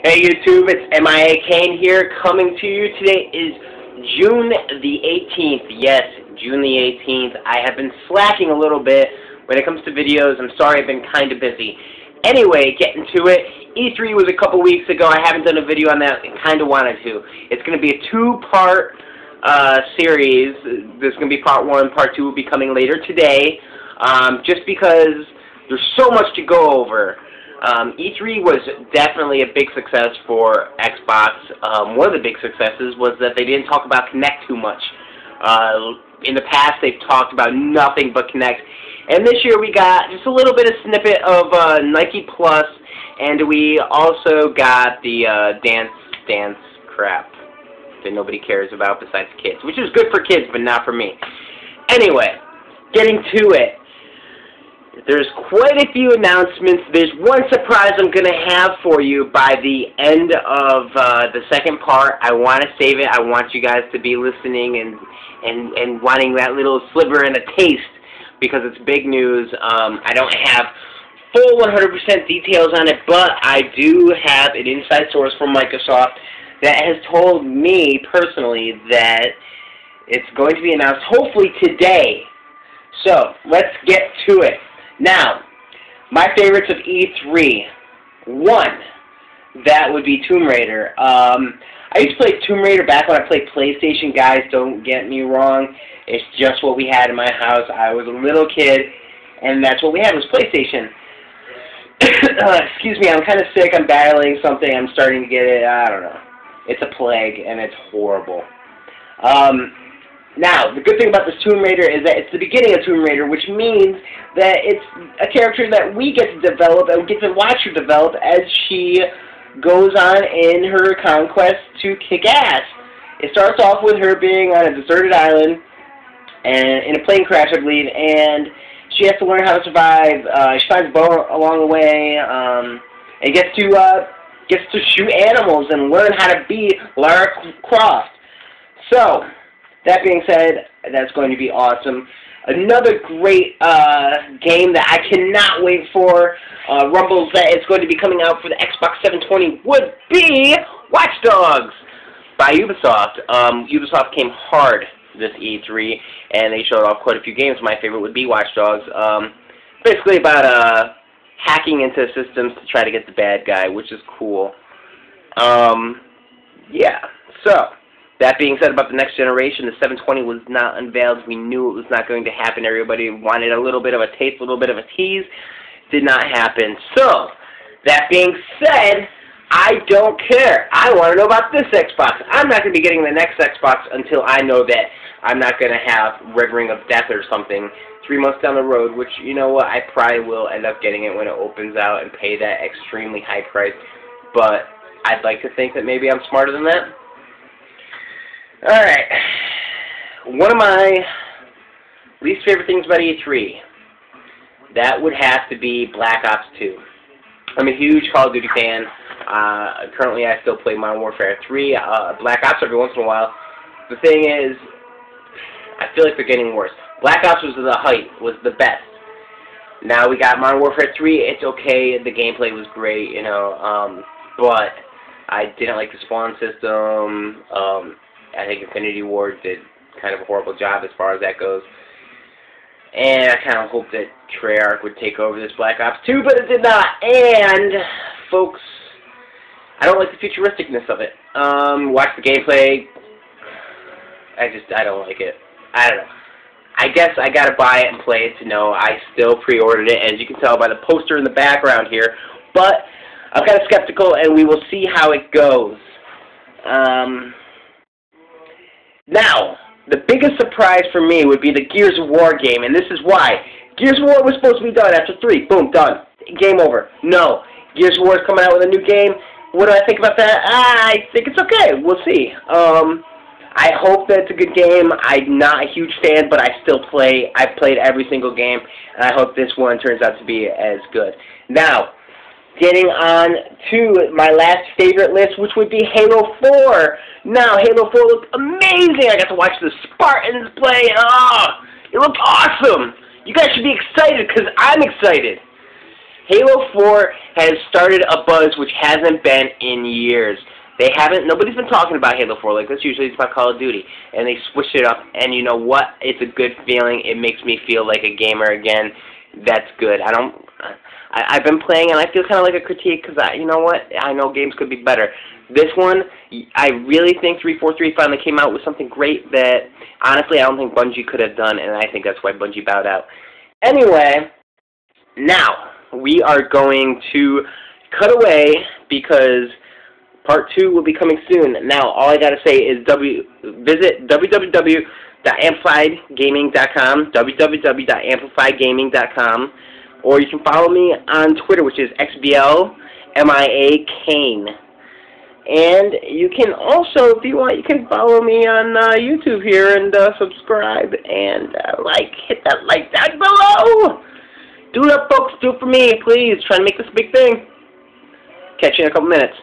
Hey YouTube, it's MIA Kane here coming to you. Today is June the 18th. Yes, June the 18th. I have been slacking a little bit when it comes to videos. I'm sorry, I've been kind of busy. Anyway, getting to it. E3 was a couple weeks ago. I haven't done a video on that and kind of wanted to. It's going to be a two-part series. There's going to be part one. Part two will be coming later today. Just because there's so much to go over. E3 was definitely a big success for Xbox. One of the big successes was that they didn't talk about Kinect too much. In the past, they've talked about nothing but Kinect. And this year we got just a little bit of snippet of Nike Plus, and we also got the Dance crap that nobody cares about besides kids, which is good for kids, but not for me. Anyway, getting to it. There's quite a few announcements. There's one surprise I'm going to have for you by the end of the second part. I want to save it. I want you guys to be listening and wanting that little sliver and a taste because it's big news. I don't have full 100% details on it, but I do have an inside source from Microsoft that has told me personally that it's going to be announced hopefully today. So, let's get to it. Now, my favorites of E3. One, that would be Tomb Raider. I used to play Tomb Raider back when I played PlayStation, guys, don't get me wrong. It's just what we had in my house. I was a little kid, and that's what we had was PlayStation. Excuse me, I'm kind of sick. I'm battling something. I'm starting to get it. I don't know. It's a plague, and it's horrible. Now, the good thing about this Tomb Raider is that it's the beginning of Tomb Raider, which means that it's a character that we get to develop, and we get to watch her develop as she goes on in her conquest to kick ass. It starts off with her being on a deserted island, and in a plane crash, I believe, and she has to learn how to survive. She finds a bow along the way, and gets to shoot animals and learn how to be Lara Croft. So, that being said, that's going to be awesome. Another great game that I cannot wait for, rumbles that it's going to be coming out for the Xbox 720, would be Watch Dogs by Ubisoft. Ubisoft came hard this E3, and they showed off quite a few games. My favorite would be Watch Dogs. Basically about hacking into systems to try to get the bad guy, which is cool. Yeah, so that being said, about the next generation, the 720 was not unveiled. We knew it was not going to happen. Everybody wanted a little bit of a taste, a little bit of a tease. Did not happen. So, that being said, I don't care. I want to know about this Xbox. I'm not going to be getting the next Xbox until I know that I'm not going to have Red Ring of Death or something 3 months down the road, which, you know what, I probably will end up getting it when it opens out and pay that extremely high price. But I'd like to think that maybe I'm smarter than that. Alright, one of my least favorite things about E3, that would have to be Black Ops 2. I'm a huge Call of Duty fan. Currently I still play Modern Warfare 3, Black Ops every once in a while. The thing is, I feel like they're getting worse. Black Ops was the height, was the best. Now we got Modern Warfare 3, it's okay, the gameplay was great, you know, but I didn't like the spawn system. I think Infinity Ward did kind of a horrible job as far as that goes. And I kind of hoped that Treyarch would take over this Black Ops 2, but it did not. And, folks, I don't like the futuristicness of it. Watch the gameplay. I don't like it. I don't know. I guess I gotta buy it and play it to know. I still pre-ordered it, as you can tell by the poster in the background here. But I'm kind of skeptical, and we will see how it goes. Now, the biggest surprise for me would be the Gears of War game, and this is why. Gears of War was supposed to be done after 3. Boom, done. Game over. No. Gears of War is coming out with a new game. What do I think about that? I think it's okay. We'll see. I hope that it's a good game. I'm not a huge fan, but I still play. I've played every single game, and I hope this one turns out to be as good. Now, getting on to my last favorite list, which would be Halo 4. Now, Halo 4 looked amazing. I got to watch the Spartans play. Oh, it looked awesome. You guys should be excited because I'm excited. Halo 4 has started a buzz which hasn't been in years. Nobody's been talking about Halo 4 like this. Usually it's about Call of Duty. And they switched it up, and you know what? It's a good feeling. It makes me feel like a gamer again. That's good. I've been playing, and I feel kind of like a critique, because you know what? I know games could be better. This one, I really think 343 finally came out with something great that, honestly, I don't think Bungie could have done, and I think that's why Bungie bowed out. Anyway, now, we are going to cut away, because Part 2 will be coming soon. Now, all I gotta say is visit www.amplifiedgaming.com, www.amplifiedgaming.com, or you can follow me on Twitter, which is XBLMIAKane. And you can also, if you want, you can follow me on YouTube here and subscribe and hit that like down below. Do it up, folks. Do it for me, please. Trying to make this a big thing. Catch you in a couple minutes.